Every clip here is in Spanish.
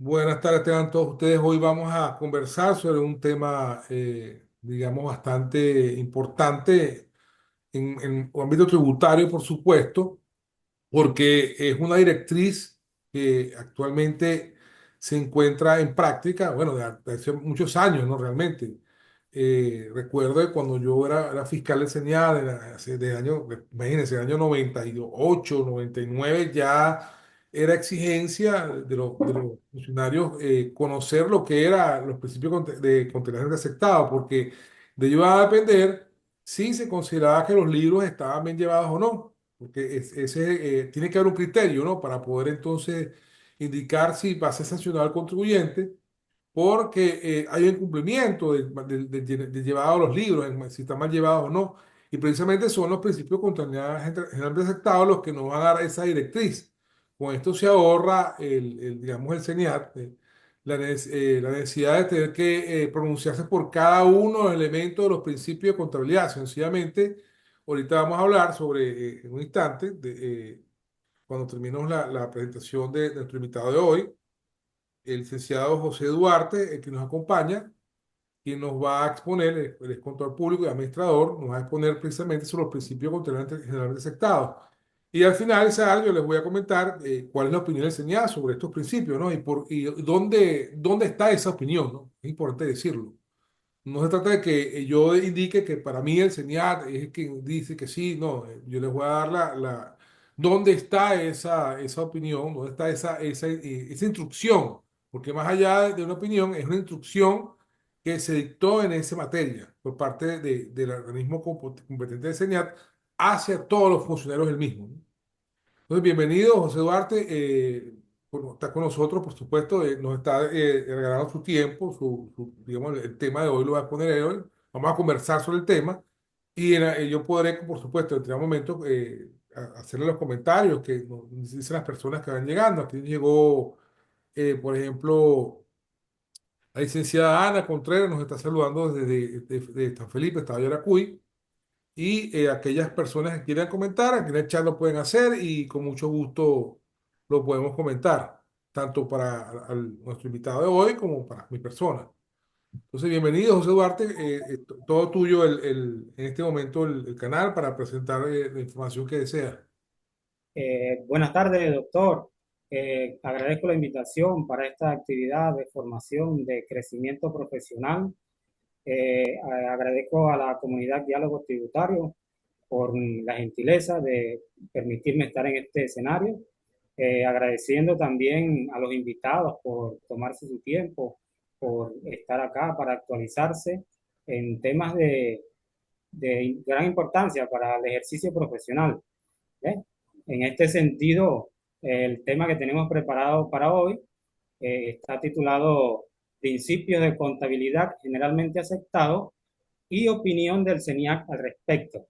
Buenas tardes, tengan todos ustedes. Hoy vamos a conversar sobre un tema, digamos, bastante importante en el ámbito tributario, por supuesto, porque es una directriz que actualmente se encuentra en práctica, bueno, de hace muchos años, ¿no? Realmente. Recuerdo que cuando yo era fiscal de Señal, de año, imagínense, el año 98, 99, ya era exigencia de los funcionarios conocer lo que eran los principios de contabilidad aceptados, porque de ello va a depender si se consideraba que los libros estaban bien llevados o no. Porque tiene que haber un criterio, ¿no? Para poder entonces indicar si va a ser sancionado al contribuyente, porque hay incumplimiento de llevado los libros, si están mal llevados o no. Y precisamente son los principios generalmente aceptados los que nos van a dar esa directriz. Con esto se ahorra digamos, el CENIAT, la necesidad de tener que pronunciarse por cada uno de los elementos de los principios de contabilidad. Sencillamente, ahorita vamos a hablar sobre, en un instante, cuando terminemos la presentación de nuestro invitado de hoy, el licenciado José Duarte, el que nos acompaña, quien nos va a exponer, el ex contador público y administrador, nos va a exponer precisamente sobre los principios contables generalmente aceptados. Y al final, yo les voy a comentar cuál es la opinión del SENIAD sobre estos principios, ¿no? Y dónde está esa opinión, ¿no? Es importante decirlo. No se trata de que yo indique que para mí el CENIAT es quien dice que sí, no, yo les voy a dar dónde está esa opinión, dónde está esa instrucción, porque más allá de una opinión, es una instrucción que se dictó en esa materia por parte del organismo competente del CENIAT hacia todos los funcionarios del mismo, ¿no? Entonces, bienvenido, José Duarte. Está con nosotros, por supuesto, nos está regalando su tiempo, digamos, el tema de hoy lo va a poner él. Vamos a conversar sobre el tema y yo podré, por supuesto, en determinado momento, hacerle los comentarios que nos dicen las personas que van llegando. Aquí llegó, por ejemplo, la licenciada Ana Contreras, nos está saludando de San Felipe, Estado de Yaracuy. Y aquellas personas que quieran comentar, aquí en el chat lo pueden hacer y con mucho gusto lo podemos comentar, tanto para nuestro invitado de hoy como para mi persona. Entonces, bienvenido, José Duarte. Todo tuyo en este momento el canal para presentar la información que desea. Buenas tardes, doctor. Agradezco la invitación para esta actividad de formación de crecimiento profesional. Agradezco a la comunidad Diálogo Tributario por la gentileza de permitirme estar en este escenario. Agradeciendo también a los invitados por tomarse su tiempo, por estar acá para actualizarse en temas de gran importancia para el ejercicio profesional. ¿Eh? En este sentido, el tema que tenemos preparado para hoy está titulado Principios de contabilidad generalmente aceptados y opinión del CENIAC al respecto,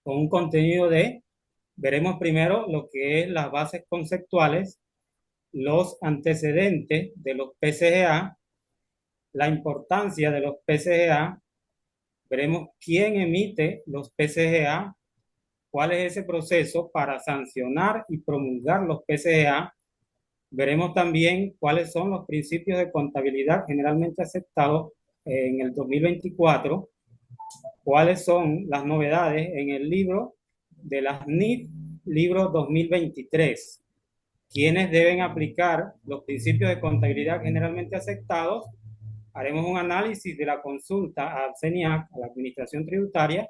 con un contenido veremos primero lo que es las bases conceptuales, los antecedentes de los PCGA, la importancia de los PCGA, veremos quién emite los PCGA, cuál es ese proceso para sancionar y promulgar los PCA. Veremos también cuáles son los principios de contabilidad generalmente aceptados en el 2024, cuáles son las novedades en el libro de las NIF, libro 2023, quiénes deben aplicar los principios de contabilidad generalmente aceptados. Haremos un análisis de la consulta al CENIAC, a la Administración Tributaria,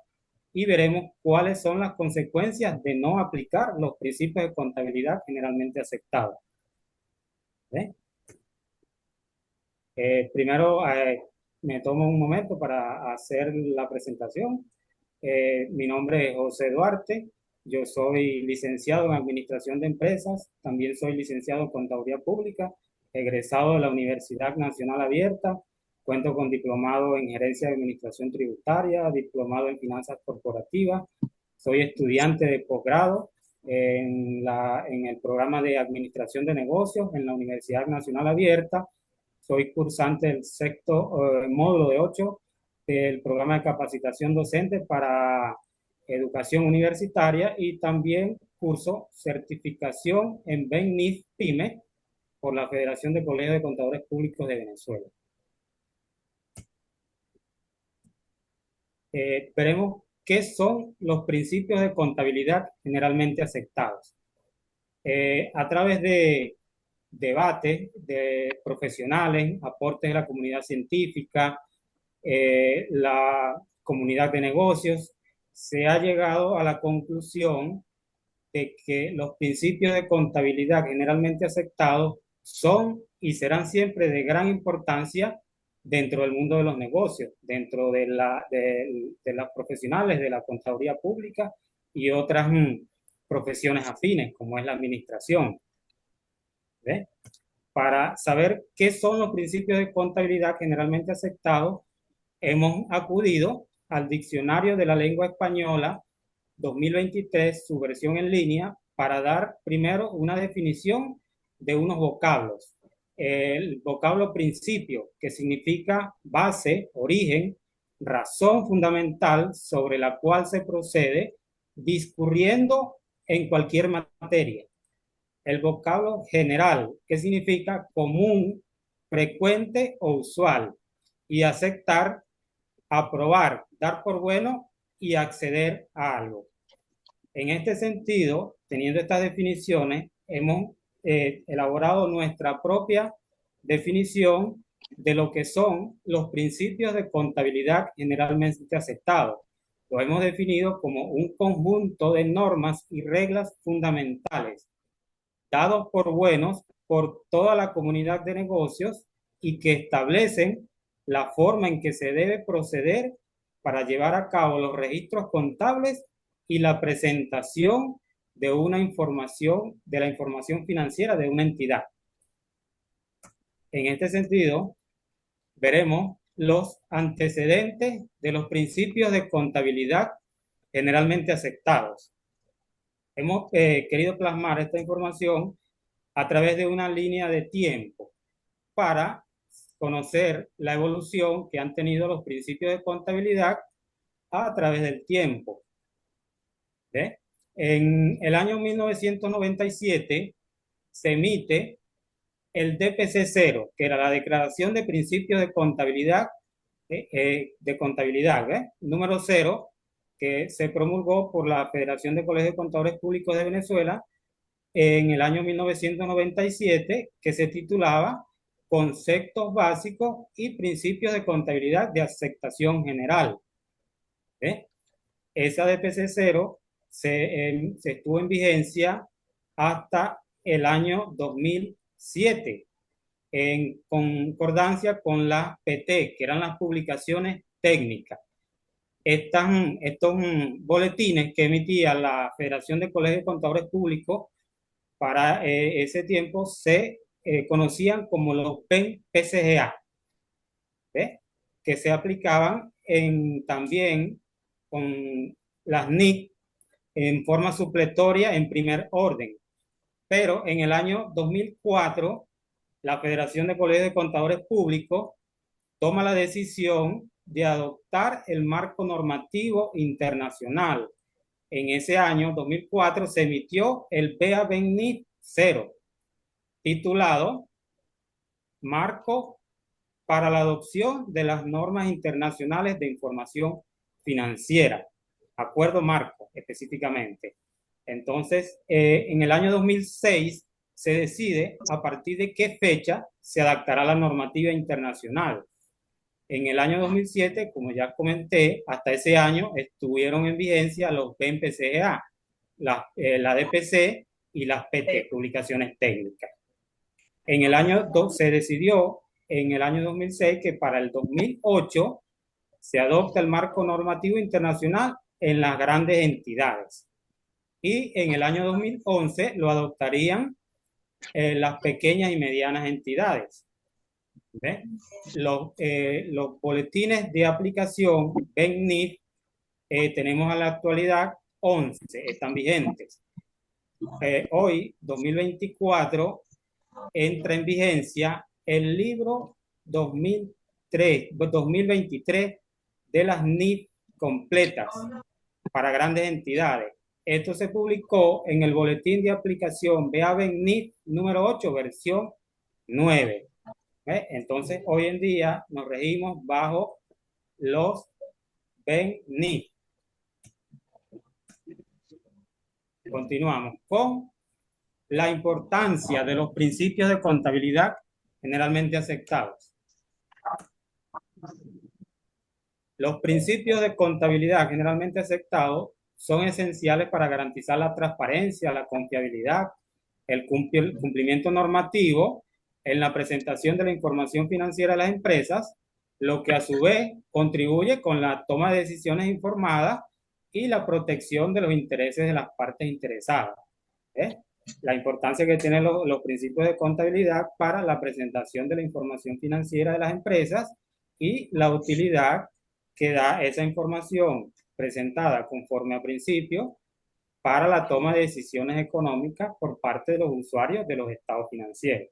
y veremos cuáles son las consecuencias de no aplicar los principios de contabilidad generalmente aceptados. ¿Eh? Primero, me tomo un momento para hacer la presentación. Mi nombre es José Duarte, yo soy licenciado en Administración de Empresas, también soy licenciado en Contaduría Pública, egresado de la Universidad Nacional Abierta, cuento con diplomado en Gerencia de Administración Tributaria, diplomado en Finanzas Corporativas, soy estudiante de posgrado en el programa de Administración de Negocios en la Universidad Nacional Abierta, soy cursante del sexto módulo de 8 del programa de capacitación docente para educación universitaria y también curso certificación en BENIF PYME por la Federación de Colegios de Contadores Públicos de Venezuela. Veremos qué son los principios de contabilidad generalmente aceptados. A través de debates de profesionales, aportes de la comunidad científica, la comunidad de negocios, se ha llegado a la conclusión de que los principios de contabilidad generalmente aceptados son y serán siempre de gran importancia dentro del mundo de los negocios, dentro de las profesionales de la contaduría pública y otras profesiones afines, como es la administración. ¿Ves? Para saber qué son los principios de contabilidad generalmente aceptados, hemos acudido al Diccionario de la Lengua Española 2023, su versión en línea, para dar primero una definición de unos vocablos. El vocablo principio, que significa base, origen, razón fundamental sobre la cual se procede discurriendo en cualquier materia. El vocablo general, que significa común, frecuente o usual, y aceptar, aprobar, dar por bueno y acceder a algo. En este sentido, teniendo estas definiciones, hemos elaborado nuestra propia definición de lo que son los principios de contabilidad generalmente aceptados. Lo hemos definido como un conjunto de normas y reglas fundamentales dados por buenos por toda la comunidad de negocios y que establecen la forma en que se debe proceder para llevar a cabo los registros contables y la presentación de una información, de la información financiera de una entidad. En este sentido, veremos los antecedentes de los principios de contabilidad generalmente aceptados. Hemos querido plasmar esta información a través de una línea de tiempo para conocer la evolución que han tenido los principios de contabilidad a través del tiempo. ¿Ve? En el año 1997 se emite el DPC-0, que era la Declaración de Principios de Contabilidad, número 0, que se promulgó por la Federación de Colegios de Contadores Públicos de Venezuela en el año 1997, que se titulaba Conceptos Básicos y Principios de Contabilidad de Aceptación General. ¿Eh? Esa DPC-0 se estuvo en vigencia hasta el año 2007, en concordancia con las PT, que eran las publicaciones técnicas. Estos boletines que emitía la Federación de Colegios de Contadores Públicos para ese tiempo se conocían como los PEN-PCGA, que se aplicaban también con las NIC en forma supletoria en primer orden. Pero en el año 2004, la Federación de Colegios de Contadores Públicos toma la decisión de adoptar el marco normativo internacional. En ese año, 2004, se emitió el BA-BEN-NIF 0, titulado Marco para la adopción de las normas internacionales de información financiera, acuerdo marco específicamente. Entonces, en el año 2006 se decide a partir de qué fecha se adaptará la normativa internacional. En el año 2007, como ya comenté, hasta ese año estuvieron en vigencia los BEN-PCGA, la DPC y las PT, publicaciones técnicas. Se decidió en el año 2006 que para el 2008 se adopta el marco normativo internacional en las grandes entidades. Y en el año 2011 lo adoptarían las pequeñas y medianas entidades. Los boletines de aplicación BEN-NIF tenemos a la actualidad 11, están vigentes. Hoy, 2024, entra en vigencia el libro 2023 de las NIF completas para grandes entidades. Esto se publicó en el boletín de aplicación BA-BEN-NIF número 8, versión 9. Entonces, hoy en día nos regimos bajo los BENI. Continuamos con la importancia de los principios de contabilidad generalmente aceptados. Los principios de contabilidad generalmente aceptados son esenciales para garantizar la transparencia, la confiabilidad, el cumplimiento normativo en la presentación de la información financiera de las empresas, lo que a su vez contribuye con la toma de decisiones informadas y la protección de los intereses de las partes interesadas. ¿Eh? La importancia que tienen los principios de contabilidad para la presentación de la información financiera de las empresas y la utilidad que da esa información presentada conforme a principios para la toma de decisiones económicas por parte de los usuarios de los estados financieros.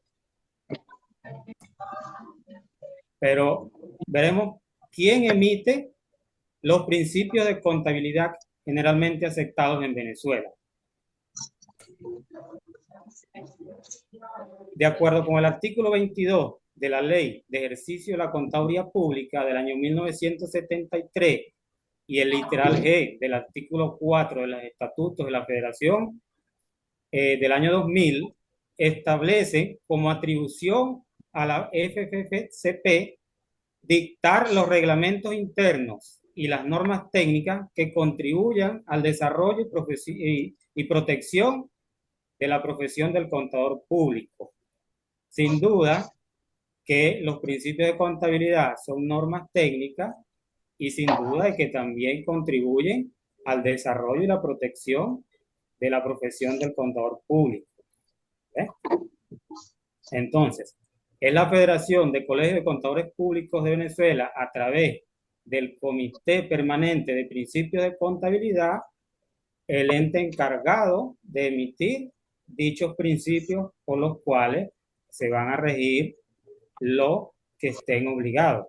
Pero veremos quién emite los principios de contabilidad generalmente aceptados en Venezuela. De acuerdo con el artículo 22 de la Ley de Ejercicio de la Contaduría Pública del año 1973 y el literal G del artículo 4 de los Estatutos de la Federación del año 2000, establece como atribución a la FFCP dictar los reglamentos internos y las normas técnicas que contribuyan al desarrollo y protección de la profesión del contador público. Sin duda que los principios de contabilidad son normas técnicas y sin duda de que también contribuyen al desarrollo y la protección de la profesión del contador público. ¿Eh? Entonces, es la Federación de Colegios de Contadores Públicos de Venezuela, a través del Comité Permanente de Principios de Contabilidad, el ente encargado de emitir dichos principios por los cuales se van a regir los que estén obligados.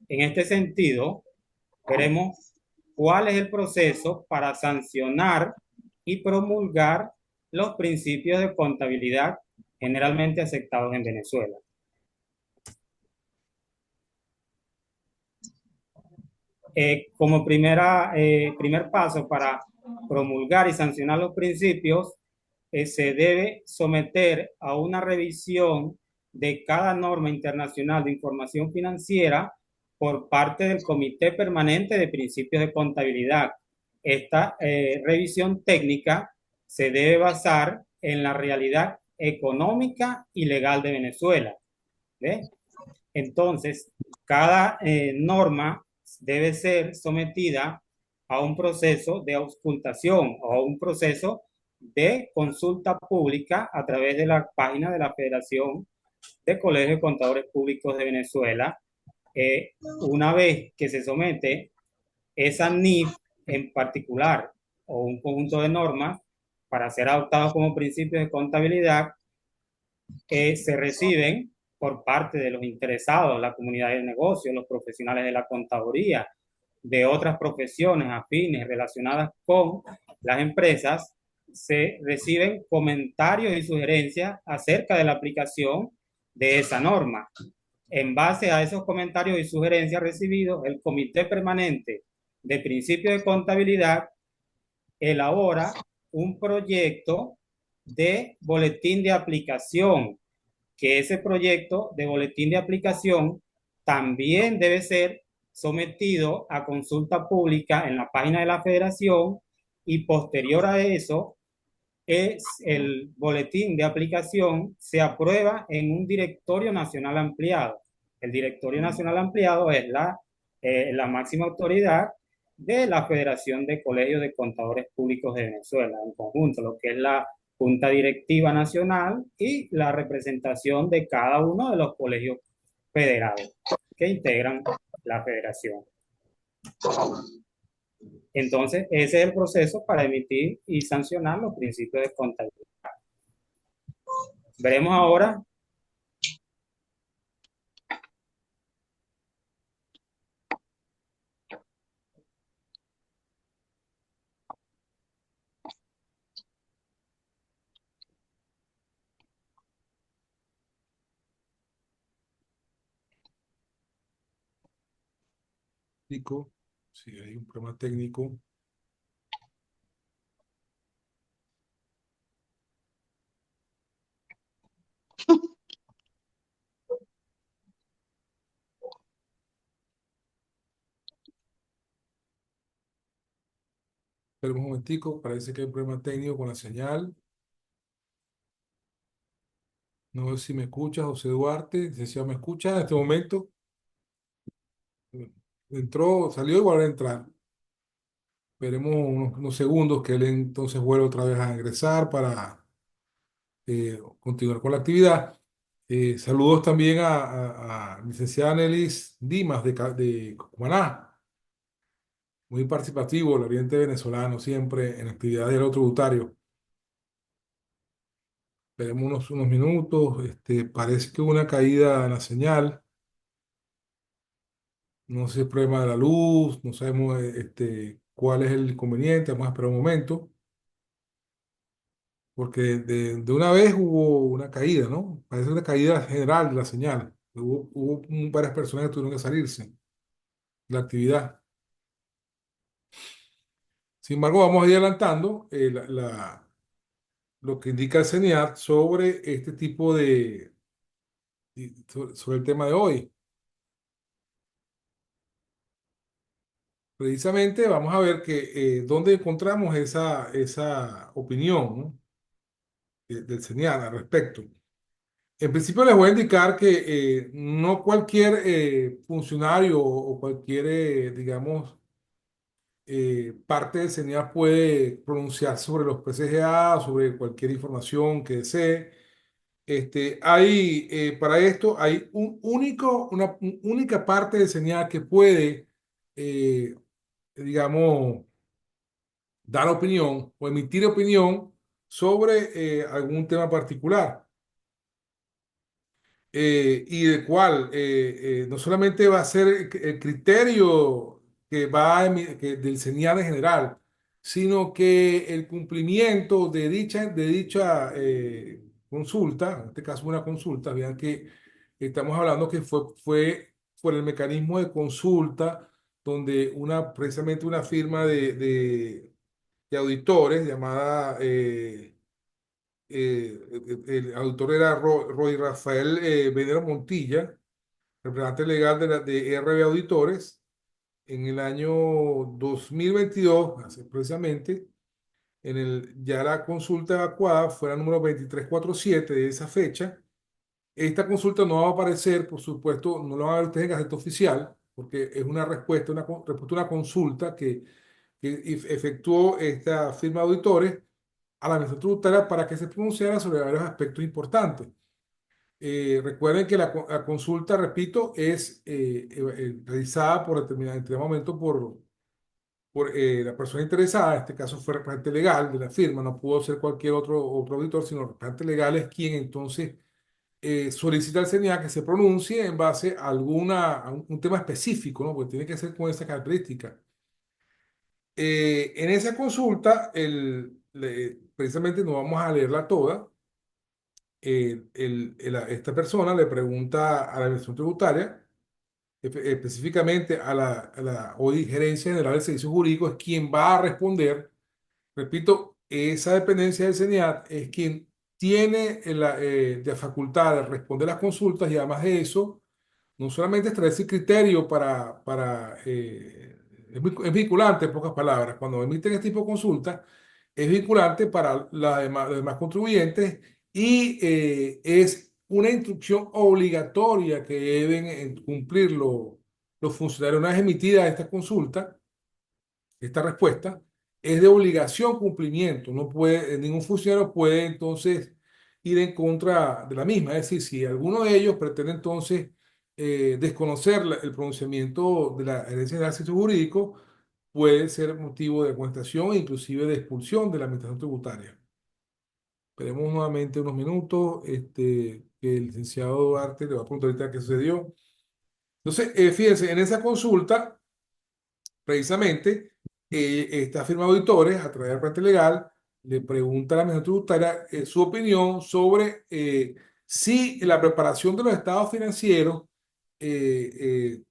En este sentido, veremos cuál es el proceso para sancionar y promulgar los principios de contabilidad generalmente aceptados en Venezuela. Como primer paso para promulgar y sancionar los principios, se debe someter a una revisión de cada norma internacional de información financiera por parte del Comité Permanente de Principios de Contabilidad. Esta revisión técnica se debe basar en la realidad económica y legal de Venezuela. ¿Ves? Entonces, cada norma debe ser sometida a un proceso de auscultación o a un proceso de consulta pública a través de la página de la Federación de Colegios de Contadores Públicos de Venezuela. Una vez que se somete esa NIF en particular o un conjunto de normas para ser adoptados como principios de contabilidad, se reciben por parte de los interesados, la comunidad de negocios, los profesionales de la contaduría, de otras profesiones afines relacionadas con las empresas, se reciben comentarios y sugerencias acerca de la aplicación de esa norma. En base a esos comentarios y sugerencias recibidos, el Comité Permanente de Principios de Contabilidad elabora un proyecto de boletín de aplicación, que ese proyecto de boletín de aplicación también debe ser sometido a consulta pública en la página de la Federación, y posterior a eso, el boletín de aplicación se aprueba en un directorio nacional ampliado. El directorio nacional ampliado es la máxima autoridad de la Federación de Colegios de Contadores Públicos de Venezuela, en conjunto, lo que es la Junta Directiva Nacional y la representación de cada uno de los colegios federados que integran la federación. Entonces, ese es el proceso para emitir y sancionar los principios de contabilidad. Veremos ahora Técnico, sí, hay un problema técnico. Espera un momentico, parece que hay un problema técnico con la señal. No sé si me escuchas, José Duarte. Licenciado, ¿me escuchas en este momento? Entró, salió y volvió a entrar. Esperemos unos segundos que él entonces vuelva otra vez a ingresar para continuar con la actividad. Saludos también a licenciada Nelis Dimas de Cumaná, muy participativo, el oriente venezolano, siempre en actividades de lo tributario. Esperemos unos minutos. Parece que hubo una caída en la señal. No sé si es problema de la luz, no sabemos cuál es el inconveniente. Vamos a esperar un momento, porque de una vez hubo una caída, ¿no? Parece una caída general de la señal. Hubo varias personas que tuvieron que salirse de la actividad. Sin embargo, vamos a ir adelantando lo que indica el CENIAT sobre este tipo sobre el tema de hoy. Precisamente vamos a ver que dónde encontramos esa opinión, ¿no? Del CENIAT al respecto. En principio les voy a indicar que no cualquier funcionario o cualquier, digamos, parte del CENIAT puede pronunciarse sobre los PCGA, sobre cualquier información que desee. Para esto hay una única parte del CENIAT que puede, eh, digamos, dar opinión o emitir opinión sobre algún tema particular. Y de cual no solamente va a ser el criterio del señal en general, sino que el cumplimiento de dicha consulta, en este caso una consulta, vean que estamos hablando que fue por el mecanismo de consulta donde precisamente una firma de auditores llamada el autor era Roy Rafael Venero Montilla, representante legal de RB Auditores, en el año 2022, precisamente, ya la consulta evacuada fue la número 2347 de esa fecha. Esta consulta no va a aparecer, por supuesto, no lo van a ver ustedes en Gaceta Oficial, porque es una respuesta, respuesta a una consulta que efectuó esta firma de auditores a la Administración Tributaria para que se pronunciara sobre varios aspectos importantes. Recuerden que la consulta, repito, es realizada en determinado momento por la persona interesada. En este caso fue el representante legal de la firma, no pudo ser cualquier otro auditor, sino el representante legal es quien entonces solicita al CNA que se pronuncie en base a un tema específico, ¿no? Porque tiene que ser con esa característica. En esa consulta, precisamente no vamos a leerla toda. Esta persona le pregunta a la Administración Tributaria, específicamente a la hoy Gerencia General de Servicios Jurídicos, es quien va a responder. Repito, esa dependencia del CENIAT es quien tiene la facultad de responder las consultas y además de eso, no solamente establece criterio es vinculante, en pocas palabras, cuando emiten este tipo de consultas, es vinculante para los demás contribuyentes y es una instrucción obligatoria que deben cumplir los funcionarios. Una vez emitida esta consulta, esta respuesta, es de obligación cumplimiento. No puede, ningún funcionario puede entonces ir en contra de la misma. Es decir, si alguno de ellos pretende entonces desconocer el pronunciamiento de la Herencia de Acceso Jurídico, puede ser motivo de amonestación e inclusive de expulsión de la Administración Tributaria. Esperemos nuevamente unos minutos, que el licenciado Duarte le va a preguntar ahorita qué sucedió. Entonces, fíjense, en esa consulta, precisamente, esta firma de auditores, a través del parte legal, le pregunta a la Administración Tributaria su opinión sobre si la preparación de los estados financieros eh,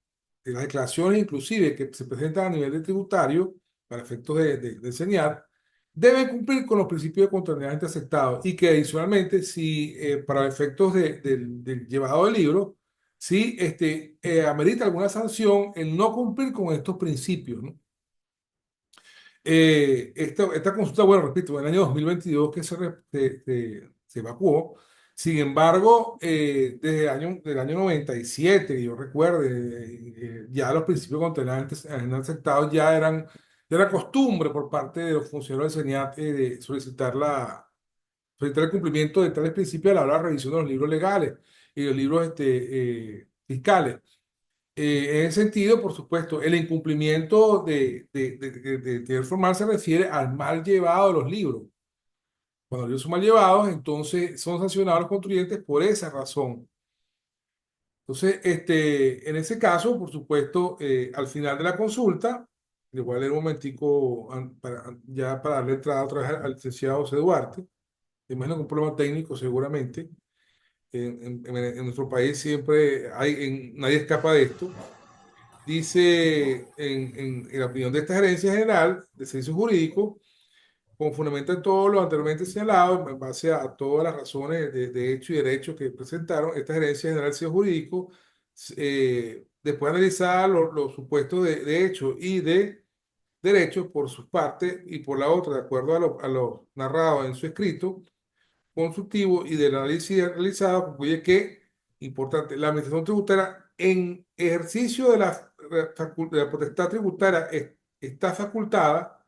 las declaraciones inclusive que se presentan a nivel de tributario, para efectos de enseñar, deben cumplir con los principios de contabilidad aceptados y que adicionalmente, si para efectos del llevado del libro, si amerita alguna sanción el no cumplir con estos principios, ¿no? Esta consulta, bueno, repito, en el año 2022 que se evacuó. Sin embargo, desde del año 97, que yo recuerde, ya los principios contaminantes aceptados ya era costumbre por parte de los funcionarios del SENIAT de solicitar el cumplimiento de tales principios a la hora de la revisión de los libros legales y los libros fiscales. En ese sentido, por supuesto, el incumplimiento de deber formal se refiere al mal llevado de los libros. Cuando los libros son mal llevados, entonces son sancionados los contribuyentes por esa razón. Entonces, en ese caso, por supuesto, al final de la consulta, le voy a leer un momentico ya para darle entrada otra vez al licenciado José Duarte. Imagino que un problema técnico seguramente. En nuestro país siempre nadie escapa de esto. Dice, en la opinión de esta gerencia general de servicios jurídicos, con fundamento en todo lo anteriormente señalado, en base a todas las razones de hecho y derecho que presentaron, esta gerencia general de servicios jurídicos, después de analizar los supuestos de hecho y de derecho por su parte y por la otra, de acuerdo a lo narrado en su escrito, consultivo y del análisis realizado concluye que, importante, la administración tributaria en ejercicio de la potestad tributaria está facultada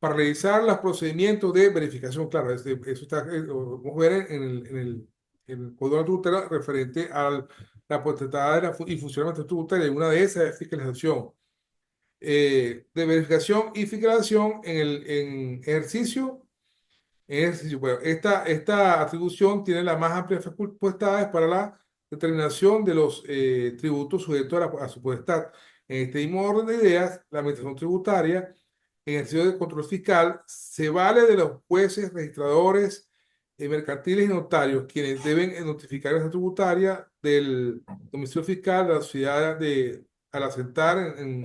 para realizar los procedimientos de verificación. Claro, eso está, lo vamos a ver en el Código Tributario referente a la potestad y funcionamiento tributaria, y una de esas es fiscalización. De verificación y fiscalización en ejercicio. Bueno, esta atribución tiene las más amplias facultades para la determinación de los tributos sujetos a su potestad. En este mismo orden de ideas, la administración tributaria, en ejercicio de control fiscal, se vale de los jueces, registradores, mercantiles y notarios, quienes deben notificar a la tributaria del domicilio fiscal de la sociedad al asentar en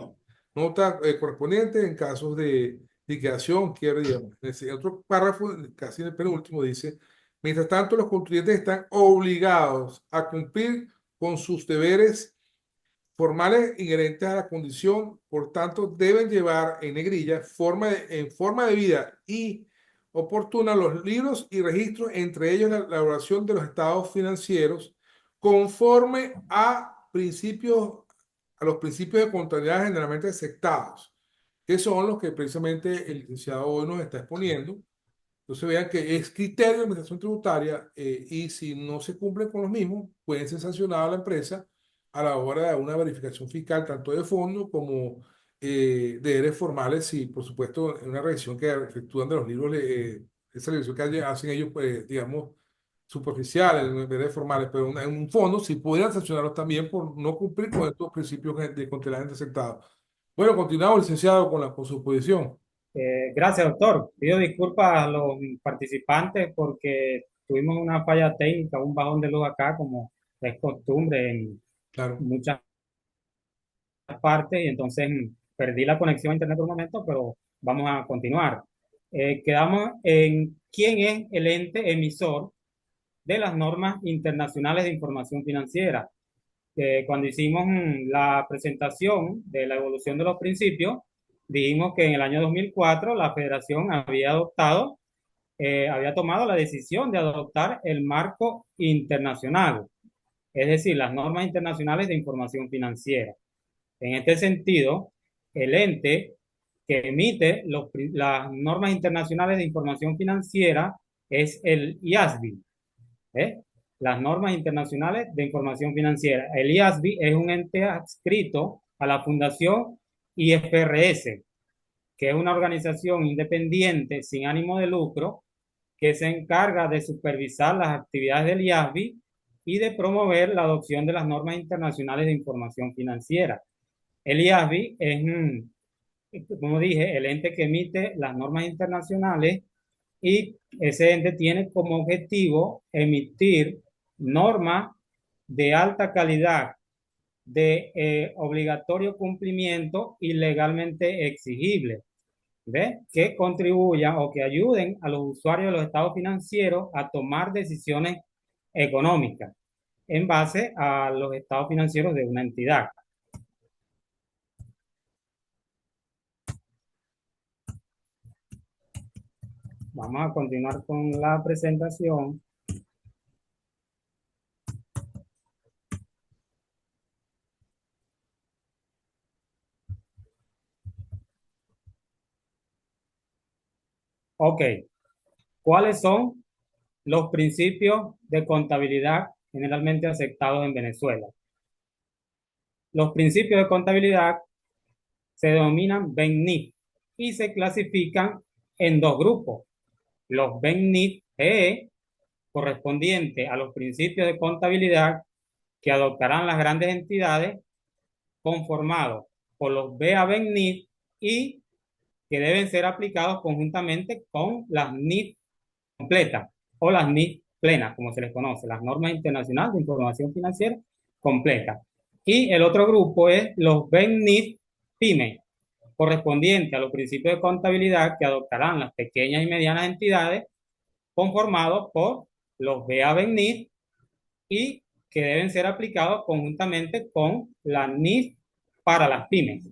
nota correspondiente en casos de liquidación, quiebra, digamos. En ese otro párrafo, casi en el penúltimo, dice: mientras tanto, los contribuyentes están obligados a cumplir con sus deberes formales inherentes a la condición, por tanto, deben llevar en negrilla en forma de vida y oportuna los libros y registros, entre ellos la elaboración de los estados financieros, conforme a los principios de contabilidad generalmente aceptados, que son los que precisamente el licenciado hoy nos está exponiendo. Entonces vean que es criterio de administración tributaria, y si no se cumplen con los mismos, pueden ser sancionados a la empresa a la hora de una verificación fiscal, tanto de fondo como de deberes formales, y por supuesto en una revisión que efectúan de los libros, esa revisión que hacen ellos, pues, digamos, superficial, en deberes formales, pero en un fondo sí podrían sancionarlos también por no cumplir con estos principios de contabilidad aceptados. Bueno, continuamos, licenciado, con su posición. Gracias, doctor. Pido disculpas a los participantes porque tuvimos una falla técnica, un bajón de luz acá, como es costumbre en Claro. muchas partes, y entonces perdí la conexión a internet por un momento, pero vamos a continuar. Quedamos en quién es el ente emisor de las normas internacionales de información financiera. Cuando hicimos la presentación de la evolución de los principios, dijimos que en el año 2004 la Federación había tomado la decisión de adoptar el marco internacional, es decir, las normas internacionales de información financiera. En este sentido, el ente que emite las normas internacionales de información financiera es el IASB, ¿eh? Las normas internacionales de información financiera. El IASB es un ente adscrito a la Fundación IFRS, que es una organización independiente sin ánimo de lucro que se encarga de supervisar las actividades del IASB y de promover la adopción de las normas internacionales de información financiera. El IASB es, como dije, el ente que emite las normas internacionales, y ese ente tiene como objetivo emitir normas de alta calidad de obligatorio cumplimiento y legalmente exigible, ¿ve? Que contribuyan o que ayuden a los usuarios de los estados financieros a tomar decisiones económicas en base a los estados financieros de una entidad. Vamos a continuar con la presentación. Ok, ¿cuáles son los principios de contabilidad generalmente aceptados en Venezuela? Los principios de contabilidad se denominan BENNIF y se clasifican en dos grupos. Los BENNIF-GE, correspondiente a los principios de contabilidad que adoptarán las grandes entidades, conformados por los BA-BENNIF y que deben ser aplicados conjuntamente con las NIF completas o las NIF plenas, como se les conoce, las normas internacionales de información financiera completa. Y el otro grupo es los BENNIF PYME, correspondiente a los principios de contabilidad que adoptarán las pequeñas y medianas entidades, conformados por los BA-BENNIF y que deben ser aplicados conjuntamente con la NIF para las pymes.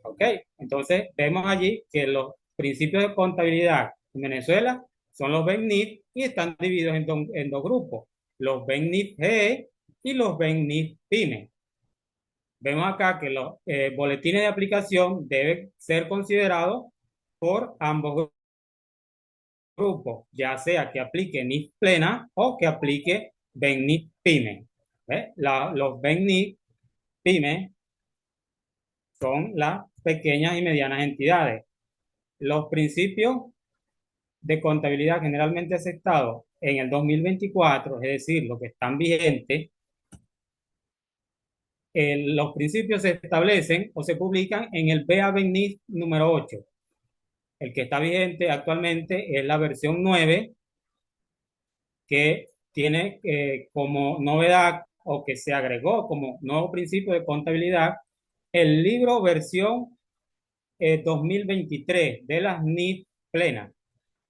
¿Ok? Entonces, vemos allí que los principios de contabilidad en Venezuela son los BENNIF y están divididos en dos grupos, los BENNIF-GE y los BENNIF-PYME. Vemos acá que los boletines de aplicación deben ser considerados por ambos grupos, ya sea que aplique NIF plena o que aplique BENNIF PYME. Los BENNIF PYME son las pequeñas y medianas entidades. Los principios de contabilidad generalmente aceptados en el 2024, es decir, los que están vigentes, los principios se establecen o se publican en el BA-BENNIF número 8. El que está vigente actualmente es la versión 9, que tiene como novedad o que se agregó como nuevo principio de contabilidad el libro versión 2023 de las NIF plenas.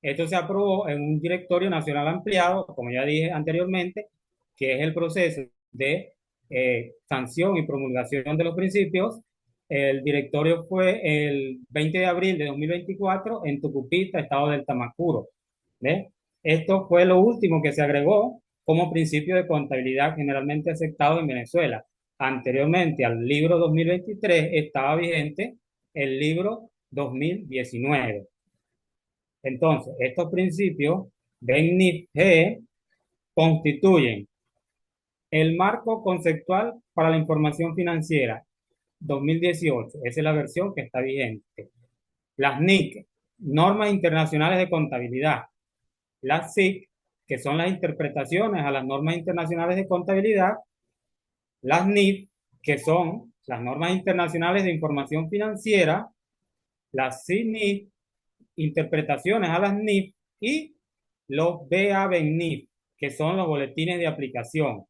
Esto se aprobó en un directorio nacional ampliado, como ya dije anteriormente, que es el proceso de sanción y promulgación de los principios. El directorio fue el 20 de abril de 2024 en Tucupita, estado del Tamacuro. ¿Ve? Esto fue lo último que se agregó como principio de contabilidad generalmente aceptado en Venezuela. Anteriormente al libro 2023 estaba vigente el libro 2019. Entonces, estos principios BENNIF-GE constituyen el marco conceptual para la información financiera 2018. Esa es la versión que está vigente. Las NIC, normas internacionales de contabilidad. Las SIC, que son las interpretaciones a las normas internacionales de contabilidad. Las NIF, que son las normas internacionales de información financiera. Las CINIF, interpretaciones a las NIF y los BA-BENNIF, que son los boletines de aplicación.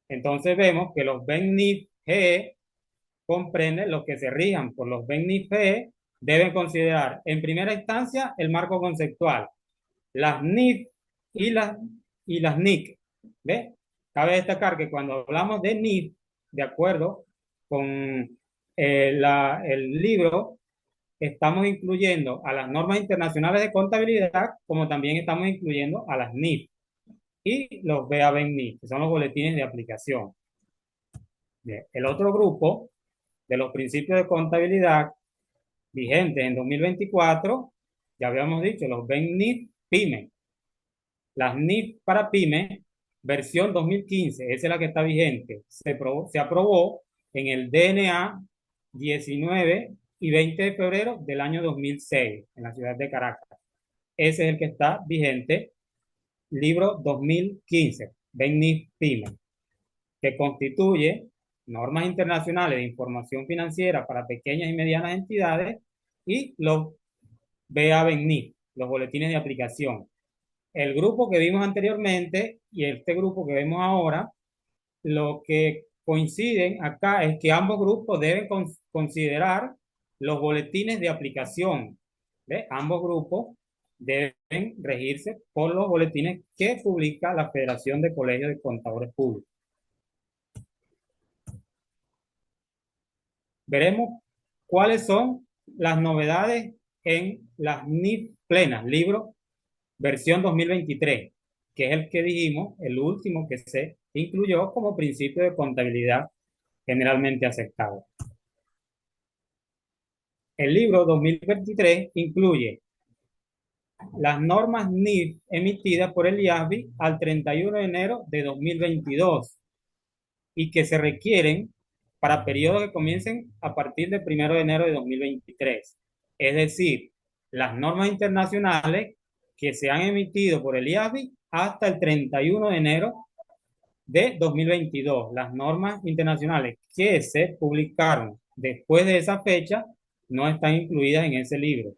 Entonces vemos que los BENNIF-GE comprenden los que se rijan por los BENNIF-GE, deben considerar en primera instancia el marco conceptual, las NIF y las NIC. ¿Ve? Cabe destacar que cuando hablamos de NIF, de acuerdo con el libro, estamos incluyendo a las normas internacionales de contabilidad, como también estamos incluyendo a las NIF y los BA-BENNIF, que son los boletines de aplicación. Bien, el otro grupo de los principios de contabilidad vigentes en 2024, ya habíamos dicho, los BENNIF PYME. Las NIF para PYME, versión 2015, esa es la que está vigente. Se aprobó en el DNA 19 y 20 de febrero del año 2006 en la ciudad de Caracas. Ese es el que está vigente, libro 2015, BENNIF PYME, que constituye normas internacionales de información financiera para pequeñas y medianas entidades y los BA-BENNIF, los boletines de aplicación. El grupo que vimos anteriormente y este grupo que vemos ahora, lo que coinciden acá es que ambos grupos deben considerar los boletines de aplicación. ¿Ve? Ambos grupos deben regirse por los boletines que publica la Federación de Colegios de Contadores Públicos. Veremos cuáles son las novedades en las NIF plenas, libro versión 2023, que es el que dijimos, el último que se incluyó como principio de contabilidad generalmente aceptado. El libro 2023 incluye las normas NIF emitidas por el IASBI al 31 de enero de 2022 y que se requieren para periodos que comiencen a partir del 1 de enero de 2023. Es decir, las normas internacionales que se han emitido por el IASBI hasta el 31 de enero de 2022. Las normas internacionales que se publicaron después de esa fecha no están incluidas en ese libro.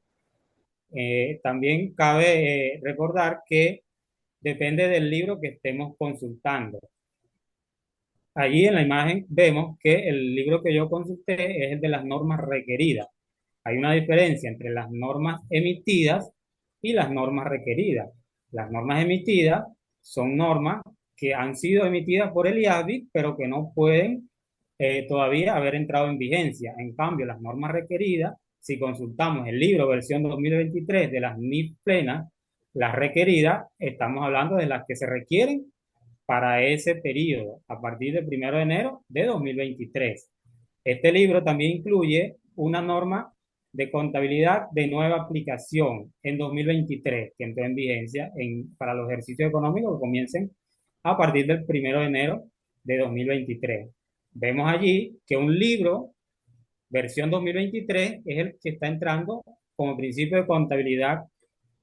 También cabe recordar que depende del libro que estemos consultando. Allí en la imagen vemos que el libro que yo consulté es el de las normas requeridas. Hay una diferencia entre las normas emitidas y las normas requeridas. Las normas emitidas son normas que han sido emitidas por el IASBI, pero que no pueden todavía haber entrado en vigencia. En cambio, las normas requeridas, si consultamos el libro versión 2023 de las NIF plenas, las requeridas, estamos hablando de las que se requieren para ese periodo, a partir del 1 de enero de 2023. Este libro también incluye una norma de contabilidad de nueva aplicación en 2023, que entró en vigencia para los ejercicios económicos que comiencen a partir del 1 de enero de 2023. Vemos allí que un libro, versión 2023, es el que está entrando como principio de contabilidad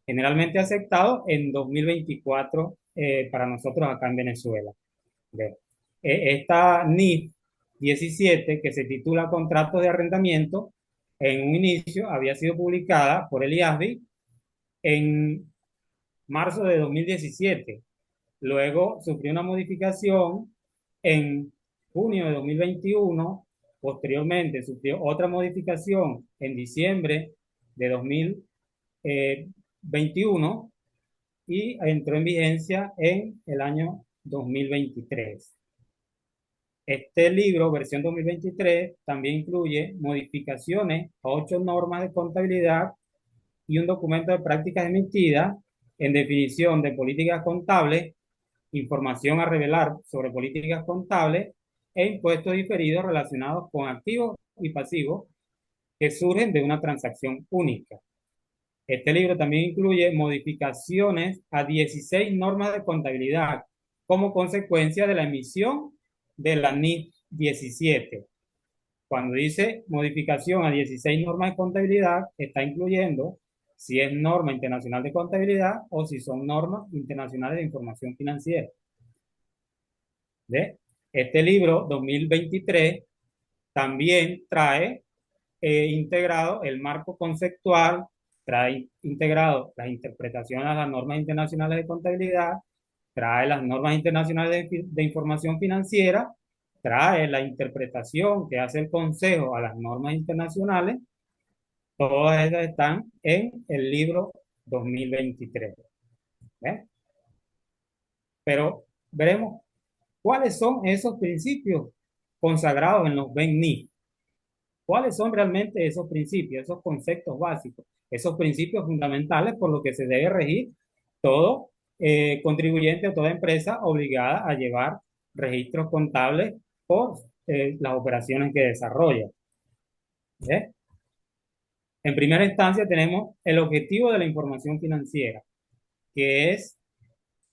generalmente aceptado en 2024 para nosotros acá en Venezuela. Esta NIF 17, que se titula Contratos de Arrendamiento, en un inicio había sido publicada por el IASBI en marzo de 2017. Luego sufrió una modificación en junio de 2021. Posteriormente sufrió otra modificación en diciembre de 2021 y entró en vigencia en el año 2023. Este libro, versión 2023, también incluye modificaciones a 8 normas de contabilidad y un documento de prácticas emitidas en definición de políticas contables, información a revelar sobre políticas contables e impuestos diferidos relacionados con activos y pasivos que surgen de una transacción única. Este libro también incluye modificaciones a 16 normas de contabilidad como consecuencia de la emisión de la NIF 17. Cuando dice modificación a 16 normas de contabilidad, está incluyendo si es norma internacional de contabilidad o si son normas internacionales de información financiera. ¿Ve? Este libro 2023 también trae integrado el marco conceptual, trae integrado las interpretaciones a las normas internacionales de contabilidad, trae las normas internacionales de información financiera, trae la interpretación que hace el Consejo a las normas internacionales. Todas esas están en el libro 2023. ¿Ve? Pero veremos cuáles son esos principios consagrados en los BEN-NIF. ¿Cuáles son realmente esos principios, esos conceptos básicos, esos principios fundamentales por los que se debe regir todo contribuyente o toda empresa obligada a llevar registros contables por las operaciones que desarrolla? ¿Eh? En primera instancia tenemos el objetivo de la información financiera, que es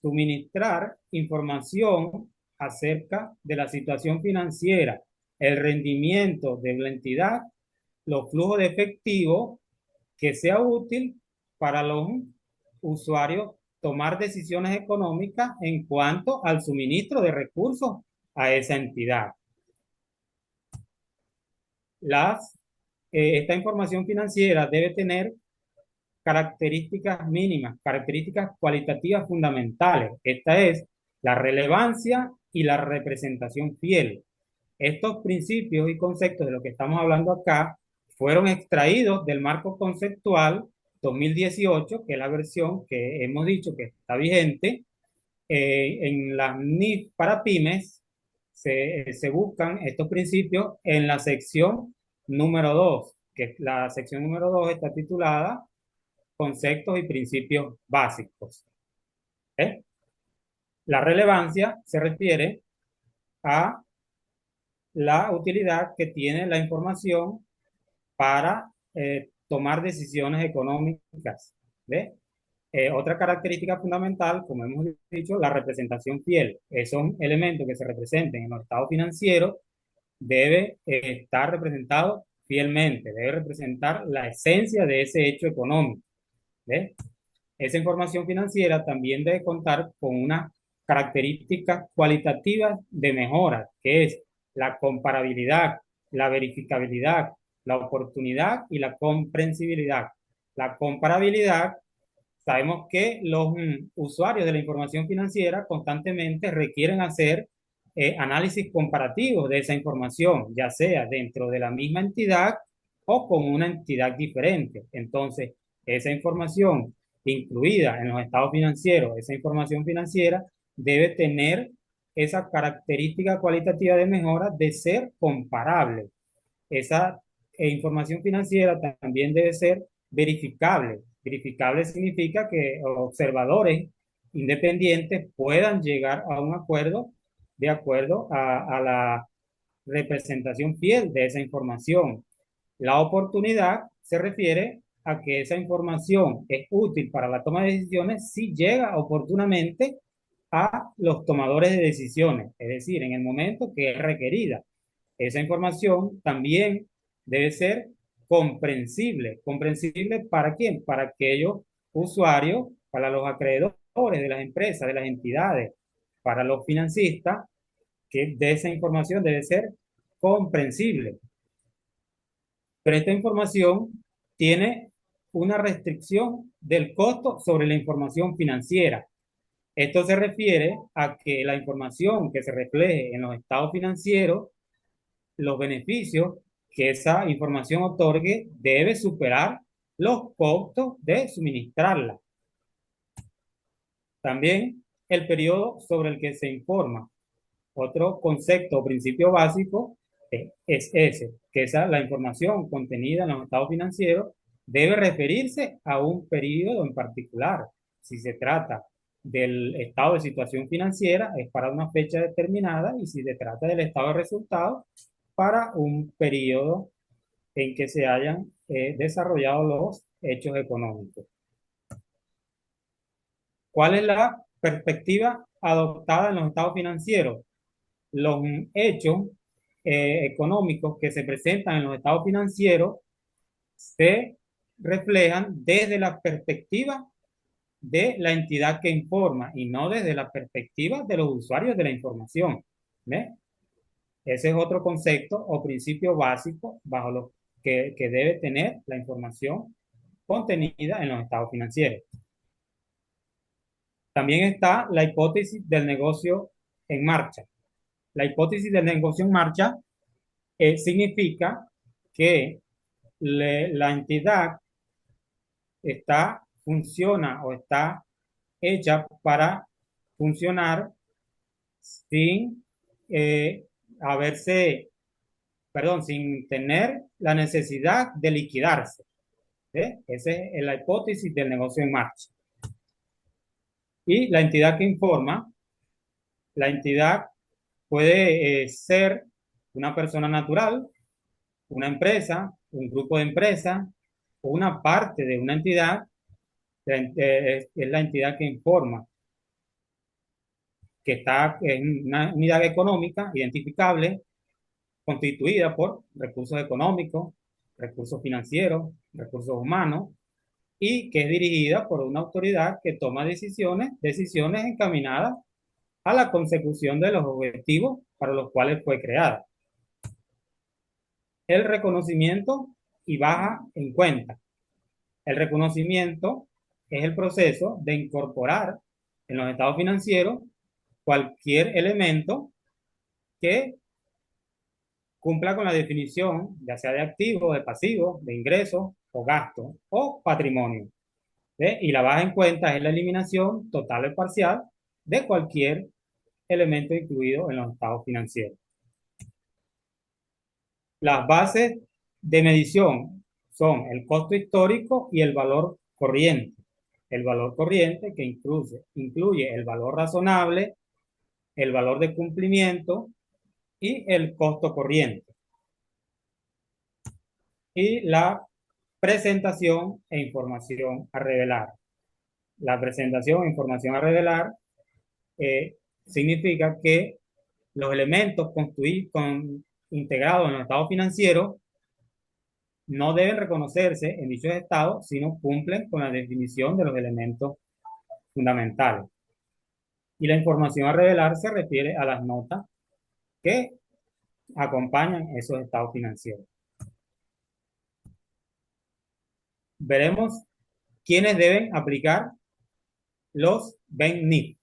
suministrar información acerca de la situación financiera, el rendimiento de la entidad, los flujos de efectivo que sea útil para los usuarios tomar decisiones económicas en cuanto al suministro de recursos a esa entidad. Esta información financiera debe tener características mínimas, características cualitativas fundamentales. Esta es la relevancia y la representación fiel. Estos principios y conceptos de lo que estamos hablando acá fueron extraídos del marco conceptual 2018, que es la versión que hemos dicho que está vigente. En las NIF para pymes se buscan estos principios en la sección número 2, que la sección número 2 está titulada Conceptos y Principios Básicos. ¿Eh? La relevancia se refiere a la utilidad que tiene la información para tomar decisiones económicas. ¿Ve? Otra característica fundamental, como hemos dicho, la representación fiel. Son elementos que se representen en los estados financieros, debe estar representado fielmente, debe representar la esencia de ese hecho económico. ¿Ve? Esa información financiera también debe contar con una característica cualitativa de mejora, que es la comparabilidad, la verificabilidad, la oportunidad y la comprensibilidad. La comparabilidad, sabemos que los usuarios de la información financiera constantemente requieren hacer análisis comparativos de esa información, ya sea dentro de la misma entidad o con una entidad diferente. Entonces, esa información incluida en los estados financieros, esa información financiera debe tener esa característica cualitativa de mejora de ser comparable. Esa información financiera también debe ser verificable. Verificable significa que observadores independientes puedan llegar a un acuerdo de acuerdo a la representación fiel de esa información. La oportunidad se refiere a que esa información es útil para la toma de decisiones si llega oportunamente a los tomadores de decisiones, es decir, en el momento que es requerida. Esa información también debe ser comprensible. ¿Comprensible para quién? Para aquellos usuarios, para los acreedores de las empresas, de las entidades, para los financistas, que de esa información debe ser comprensible. Pero esta información tiene una restricción del costo sobre la información financiera. Esto se refiere a que la información que se refleje en los estados financieros, los beneficios que esa información otorgue, debe superar los costos de suministrarla. También el periodo sobre el que se informa. Otro concepto o principio básico es ese, que la información contenida en los estados financieros debe referirse a un periodo en particular. Si se trata del estado de situación financiera, es para una fecha determinada, y si se trata del estado de resultados, para un periodo en que se hayan desarrollado los hechos económicos. ¿Cuál es la perspectiva adoptada en los estados financieros? Los hechos económicos que se presentan en los estados financieros se reflejan desde la perspectiva de la entidad que informa y no desde la perspectiva de los usuarios de la información. ¿Ve? Ese es otro concepto o principio básico bajo lo que debe tener la información contenida en los estados financieros. También está la hipótesis del negocio en marcha. La hipótesis del negocio en marcha significa que la entidad funciona o está hecha para funcionar sin haberse, perdón, sin tener la necesidad de liquidarse. ¿Eh? Esa es la hipótesis del negocio en marcha. Y la entidad que informa, la entidad puede ser una persona natural, una empresa, un grupo de empresas o una parte de una entidad. Es la entidad que informa, que está en una unidad económica identificable, constituida por recursos económicos, recursos financieros, recursos humanos, y que es dirigida por una autoridad que toma decisiones encaminadas a la consecución de los objetivos para los cuales fue creada. El reconocimiento y baja en cuenta. El reconocimiento es el proceso de incorporar en los estados financieros cualquier elemento que cumpla con la definición, ya sea de activo, de pasivo, de ingreso o gasto o patrimonio. ¿Ve? Y la baja en cuenta es la eliminación total o parcial de cualquier elemento incluido en los estados financieros. Las bases de medición son el costo histórico y el valor corriente. El valor corriente que incluye el valor razonable, el valor de cumplimiento y el costo corriente. Y la presentación e información a revelar. La presentación e información a revelar significa que los elementos integrados en los estados financieros no deben reconocerse en dichos estados si no cumplen con la definición de los elementos fundamentales. Y la información a revelar se refiere a las notas que acompañan esos estados financieros. Veremos quiénes deben aplicar los BEN-NIF.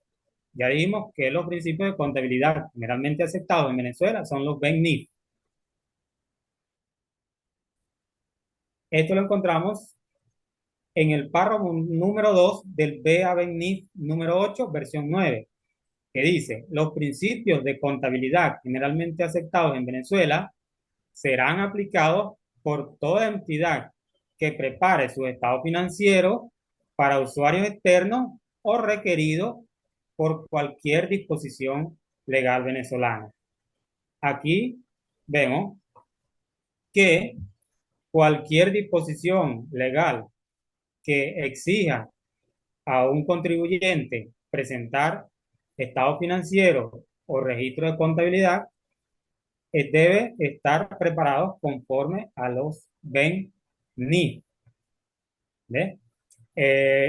Ya dijimos que los principios de contabilidad generalmente aceptados en Venezuela son los BEN-NIF. Esto lo encontramos en el párrafo número 2 del BA-BEN-NIF número 8, versión 9, que dice: los principios de contabilidad generalmente aceptados en Venezuela serán aplicados por toda entidad que prepare su estado financiero para usuarios externos o requerido por cualquier disposición legal venezolana. Aquí vemos que cualquier disposición legal que exija a un contribuyente presentar estado financiero o registro de contabilidad debe estar preparado conforme a los BEN-NIF.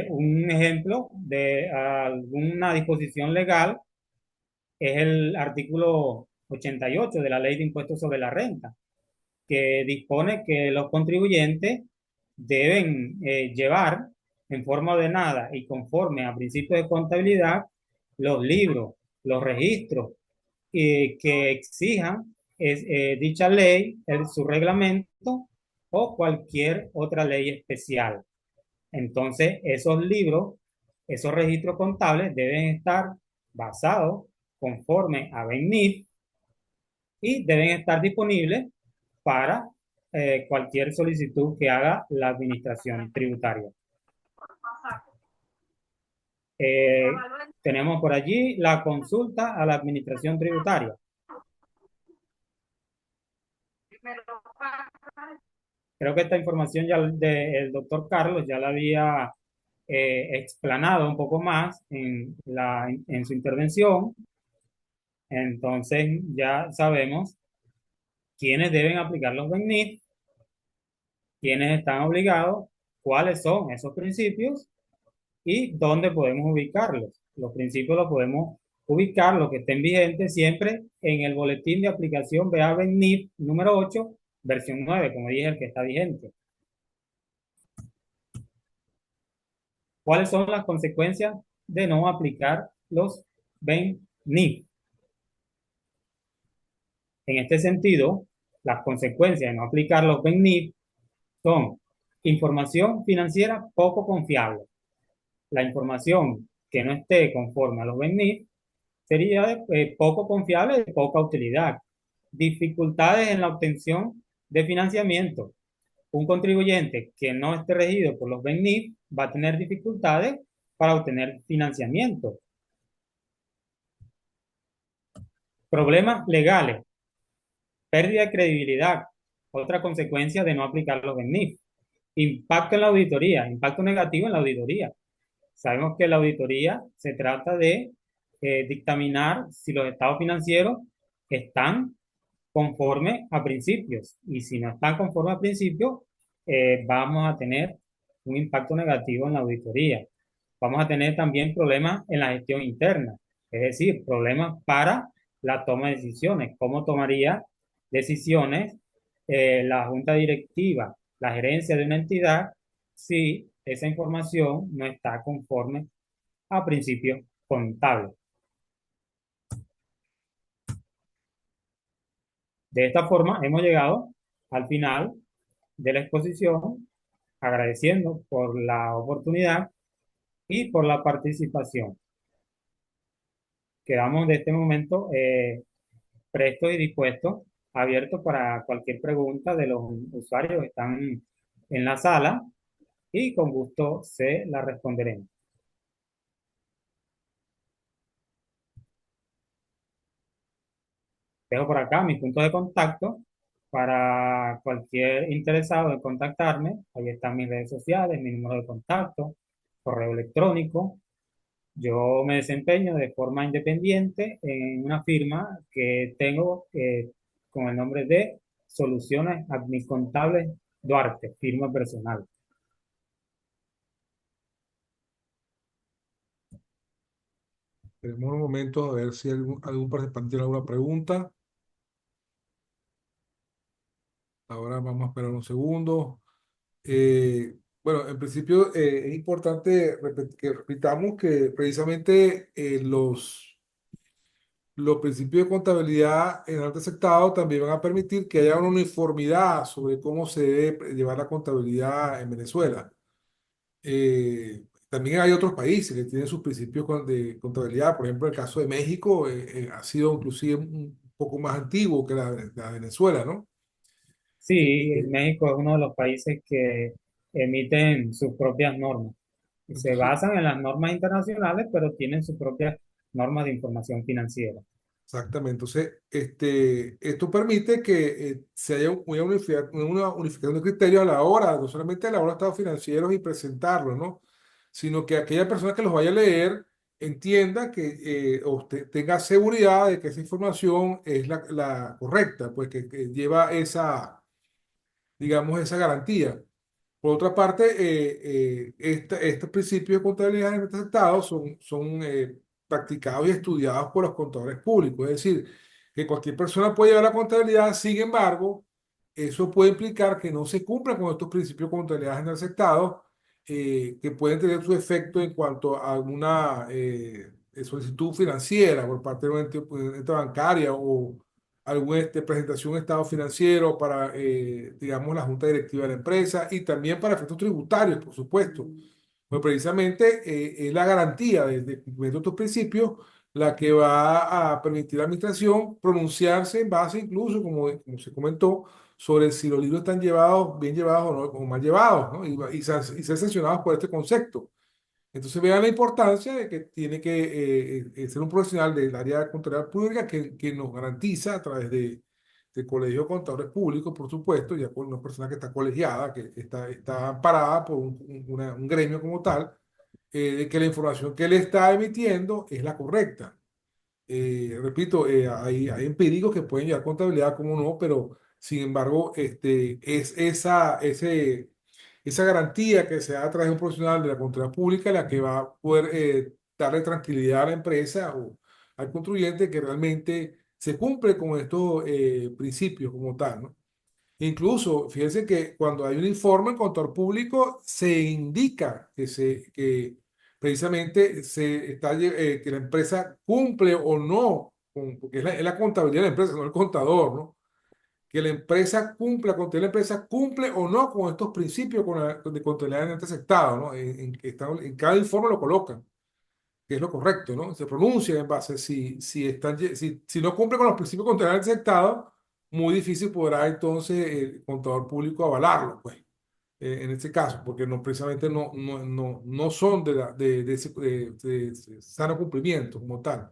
Un ejemplo de alguna disposición legal es el artículo 88 de la Ley de Impuestos sobre la Renta, que dispone que los contribuyentes deben llevar en forma ordenada y conforme a principios de contabilidad los libros, los registros que exijan dicha ley, su reglamento o cualquier otra ley especial. Entonces, esos libros, esos registros contables deben estar basados conforme a BENIF y deben estar disponibles para cualquier solicitud que haga la administración tributaria. Eh, Tenemos por allí la consulta a la administración tributaria. Creo que esta información ya del doctor Carlos ya la había explanado un poco más en su intervención. Entonces ya sabemos quiénes deben aplicar los BENIF, quiénes están obligados, cuáles son esos principios y dónde podemos ubicarlos. Los principios los podemos ubicar, los que estén vigentes, siempre en el boletín de aplicación BA-BENIF número 8, versión 9, como dije, el que está vigente. ¿Cuáles son las consecuencias de no aplicar los BENIF? En este sentido, las consecuencias de no aplicar los BENIF son información financiera poco confiable. La información que no esté conforme a los BENIF sería de poco confiable, de poca utilidad. Dificultades en la obtención de financiamiento. Un contribuyente que no esté regido por los BENIF va a tener dificultades para obtener financiamiento. Problemas legales. Pérdida de credibilidad. Otra consecuencia de no aplicar los BENIF. Impacto en la auditoría. Impacto negativo en la auditoría. Sabemos que la auditoría se trata de dictaminar si los estados financieros están conforme a principios. Y si no están conforme a principios, vamos a tener un impacto negativo en la auditoría. Vamos a tener también problemas en la gestión interna, es decir, problemas para la toma de decisiones. ¿Cómo tomaría decisiones la junta directiva, la gerencia de una entidad, si esa información no está conforme a principios contables? De esta forma hemos llegado al final de la exposición, agradeciendo por la oportunidad y por la participación. Quedamos de este momento prestos y dispuestos, abiertos para cualquier pregunta de los usuarios que están en la sala y con gusto se la responderemos. Dejo por acá mis puntos de contacto para cualquier interesado en contactarme. Ahí están mis redes sociales, mi número de contacto, correo electrónico. Yo me desempeño de forma independiente en una firma que tengo con el nombre de Soluciones Admicontables Duarte, firma personal. Tenemos un momento a ver si algún participante tiene alguna pregunta. Ahora vamos a esperar un segundo. Bueno, en principio es importante que repitamos que precisamente los principios de contabilidad en alto aceptado también van a permitir que haya una uniformidad sobre cómo se debe llevar la contabilidad en Venezuela. También hay otros países que tienen sus principios de contabilidad. Por ejemplo, el caso de México ha sido inclusive un poco más antiguo que la Venezuela, ¿no? Sí, Eh, México es uno de los países que emiten sus propias normas. Y se entonces, basan en las normas internacionales, pero tienen sus propias normas de información financiera. exactamente. Entonces, esto permite que se haya una unificación de criterios a la hora, no solamente a la hora de estados financieros y presentarlos, ¿no? Sino que aquella persona que los vaya a leer entienda que o usted tenga seguridad de que esa información es la correcta, pues que lleva esa, digamos, esa garantía. Por otra parte, estos principios de contabilidad en este estado son practicados y estudiados por los contadores públicos. Es decir, que cualquier persona puede llevar la contabilidad, sin embargo, eso puede implicar que no se cumplan con estos principios de contabilidad en el estado, que pueden tener su efecto en cuanto a alguna solicitud financiera por parte de una ente bancaria o alguna presentación de estado financiero para, digamos, la junta directiva de la empresa y también para efectos tributarios, por supuesto. Pues precisamente es la garantía de cumplimiento de estos principios la que va a permitir a la administración pronunciarse en base incluso, como se comentó, sobre si los libros están llevados, bien llevados o no, o mal llevados, ¿no? Y ser sancionados por este concepto. Entonces vean la importancia de que tiene que ser un profesional del área de contabilidad pública que nos garantiza a través del Colegio de Contadores Públicos, por supuesto, ya con una persona que está colegiada, que está amparada por un gremio como tal, de que la información que él está emitiendo es la correcta. Repito, hay empíricos que pueden llevar contabilidad, como no, pero sin embargo, es esa garantía que se da a través de un profesional de la contabilidad pública la que va a poder darle tranquilidad a la empresa o al contribuyente que realmente se cumple con estos principios como tal, ¿no? Incluso, fíjense que cuando hay un informe en contador público, se indica que precisamente que la empresa cumple o no, porque es la contabilidad de la empresa, no el contador, ¿no? Que la empresa cumpla, la empresa cumple o no con estos principios de contabilidad en este sector, ¿no? En cada informe lo colocan, que es lo correcto, ¿no? Se pronuncia en base, si no cumple con los principios contables del Estado, muy difícil podrá entonces el contador público avalarlo, pues, en este caso, porque no, precisamente no son de ese de sano cumplimiento como tal.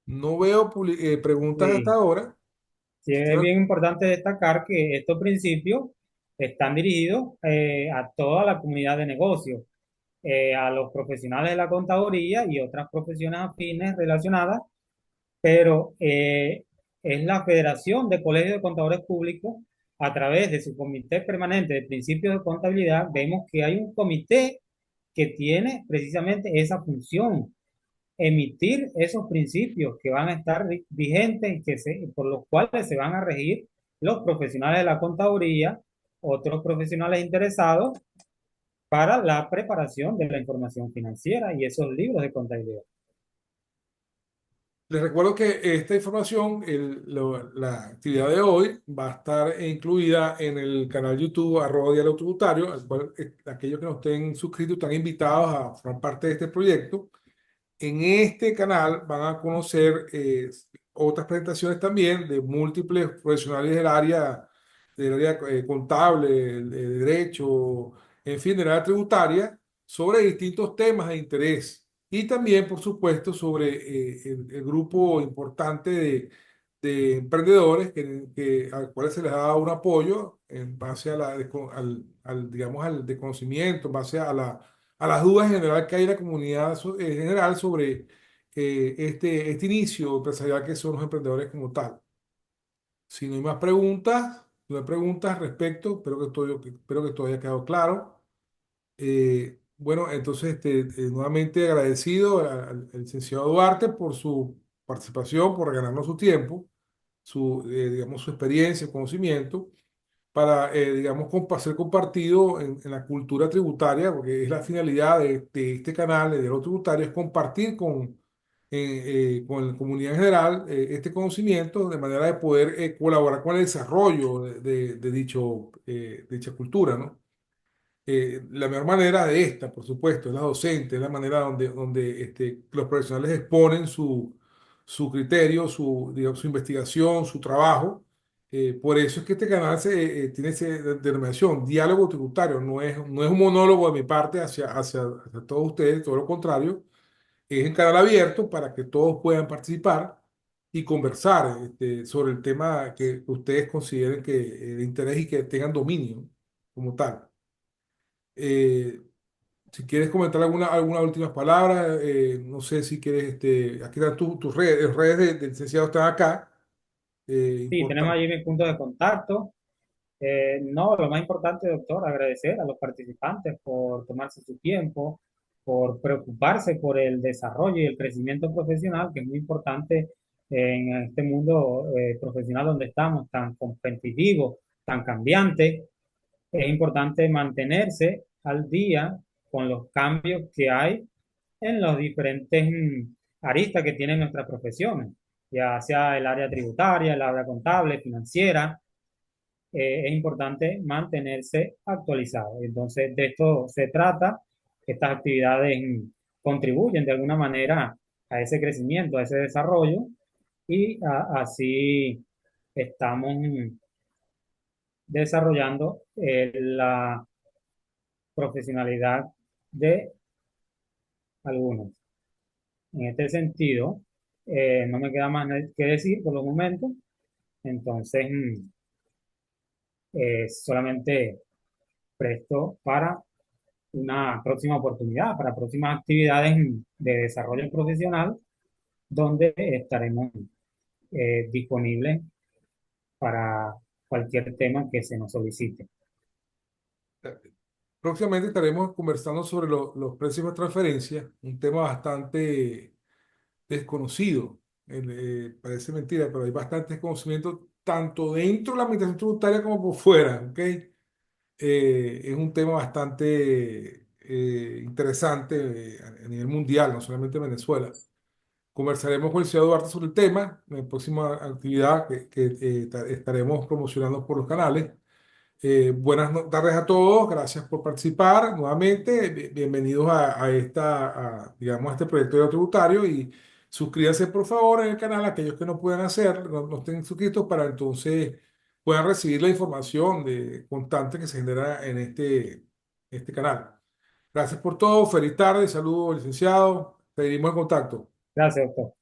No veo preguntas hasta Sí, ahora. sí, es bien importante destacar que estos principios están dirigidos a toda la comunidad de negocios, a los profesionales de la contaduría y otras profesiones afines relacionadas, pero es la Federación de Colegios de Contadores Públicos, a través de su Comité Permanente de Principios de Contabilidad, vemos que hay un comité que tiene precisamente esa función, emitir esos principios que van a estar vigentes y por los cuales se van a regir los profesionales de la contaduría, otros profesionales interesados para la preparación de la información financiera y esos libros de contabilidad. Les recuerdo que esta información, la actividad de hoy, va a estar incluida en el canal YouTube @Diálogo Tributario, al cual aquellos que no estén suscritos están invitados a formar parte de este proyecto. En este canal van a conocer otras presentaciones también de múltiples profesionales del área contable, de derecho, en fin, del área tributaria, sobre distintos temas de interés. Y también, por supuesto, sobre el grupo importante de emprendedores al cual se les ha dado un apoyo en base digamos, al desconocimiento, en base a las dudas en general que hay en la comunidad en general sobre este inicio empresarial que son los emprendedores como tal. Si no hay más preguntas, no hay preguntas al respecto, espero que todo haya quedado claro. Bueno, entonces, nuevamente agradecido al licenciado Duarte por su participación, por regalarnos su tiempo, digamos, su experiencia, conocimiento para, digamos, ser compartido en la cultura tributaria, porque es la finalidad de este canal de Diálogo Tributario, es compartir con la comunidad en general este conocimiento de manera de poder colaborar con el desarrollo de dicha cultura, ¿no? La mejor manera de esta, por supuesto, es la docente, es la manera donde los profesionales exponen su criterio, digamos, su investigación, su trabajo. Por eso es que este canal tiene esa denominación, diálogo tributario. No es un monólogo de mi parte hacia todos ustedes, todo lo contrario. Es un canal abierto para que todos puedan participar y conversar sobre el tema que ustedes consideren de interés y que tengan dominio como tal. Eh, si quieres comentar alguna última palabra, no sé si quieres, aquí están tus redes, las redes del licenciado están acá, Sí, tenemos importante. allí mis puntos de contacto. No, lo más importante, doctor, agradecer a los participantes por tomarse su tiempo, por preocuparse por el desarrollo y el crecimiento profesional, que es muy importante en este mundo profesional donde estamos, tan competitivo, tan cambiante. Es importante mantenerse al día con los cambios que hay en los diferentes aristas que tienen nuestras profesiones, ya sea el área tributaria, el área contable, financiera. Es importante mantenerse actualizado. Entonces, de esto se trata. Estas actividades contribuyen de alguna manera a ese crecimiento, a ese desarrollo, y así estamos desarrollando la profesionalidad de algunos. En este sentido, no me queda más que decir por los momentos. Entonces, solamente presto para una próxima oportunidad, para próximas actividades de desarrollo profesional, donde estaremos disponibles para cualquier tema que se nos solicite. Próximamente estaremos conversando sobre los precios de transferencia, un tema bastante desconocido. Parece mentira, pero hay bastante conocimiento tanto dentro de la administración tributaria como por fuera, ¿ok? Es un tema bastante interesante a nivel mundial, no solamente en Venezuela. Conversaremos con el señor Duarte sobre el tema en la próxima actividad que estaremos promocionando por los canales. Tardes a todos, gracias por participar nuevamente. Bienvenidos digamos, a este proyecto de tributario y suscríbanse por favor en el canal, aquellos que no puedan hacer, no estén suscritos, para entonces puedan recibir la información constante que se genera en este canal. Gracias por todo, feliz tarde, saludos, licenciado, seguimos en contacto. Gracias, doctor.